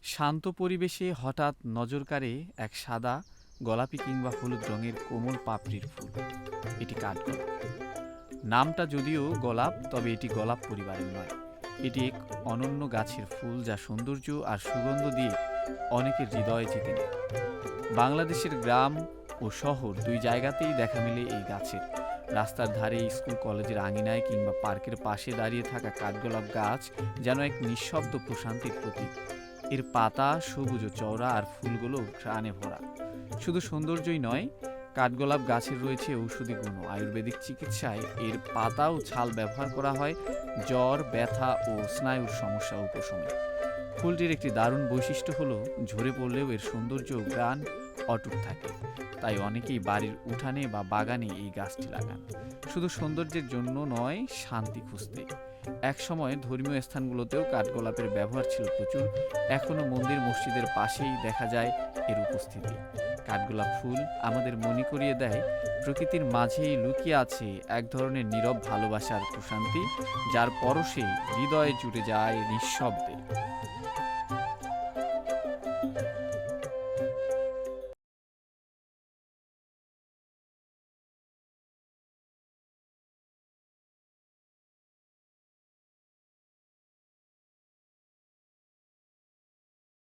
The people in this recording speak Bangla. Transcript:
শান্ত পরিবেশে হঠাৎ নজর কাড়ে এক সাদা, গোলাপি কিংবা হলুদ রঙের কোমল পাপড়ির ফুল। এটি কাঠগোলাপ। নামটা যদিও গোলাপ, তবে এটি গোলাপ পরিবারের নয়। এটি এক অনন্য গাছের ফুল যা সৌন্দর্য আর সুগন্ধ দিয়ে অনেকের হৃদয়ে জিতে নেয়। বাংলাদেশের গ্রাম ও শহর দুই জায়গাতেই দেখা মেলে এই গাছের। রাস্তার ধারে, স্কুল কলেজের আঙিনায় কিংবা পার্কের পাশে দাঁড়িয়ে থাকা কাঠগোলাপ গাছ যেন এক নিঃশব্দ প্রশান্তির প্রতীক। এর পাতা সবুজ ও চওড়া, আর ফুলগুলো ঘ্রাণে ভরা। শুধু সৌন্দর্যই নয়, কাঠগোলাপ গাছের রয়েছে ঔষধি গুণও। আয়ুর্বেদিক চিকিৎসায় এর পাতা ও ছাল ব্যবহার করা হয় জ্বর, ব্যথা ও স্নায়ুর সমস্যা উপশমে। ফুলটির একটি দারুণ বৈশিষ্ট্য হলো ঝরে পড়লেও এর সৌন্দর্য ও ঘ্রাণ অটুট থাকে। তাই অনেকেই বাড়ির উঠানে বা বাগানে এই গাছটি লাগান, শুধু সৌন্দর্যের জন্য নয়, শান্তি খুঁজতে। একসময় ধর্মীয় স্থানগুলোতেও কাঠগোলাপের ব্যবহার ছিল প্রচুর। এখনও মন্দির মসজিদের পাশেই দেখা যায় এর উপস্থিতি। কাঠগোলাপ ফুল আমাদের মনে করিয়ে দেয় প্রকৃতির মাঝেই লুকিয়ে আছে এক ধরনের নীরব ভালোবাসার প্রশান্তি, যার পরশে হৃদয়ে জুড়ে যায় নিঃশব্দে।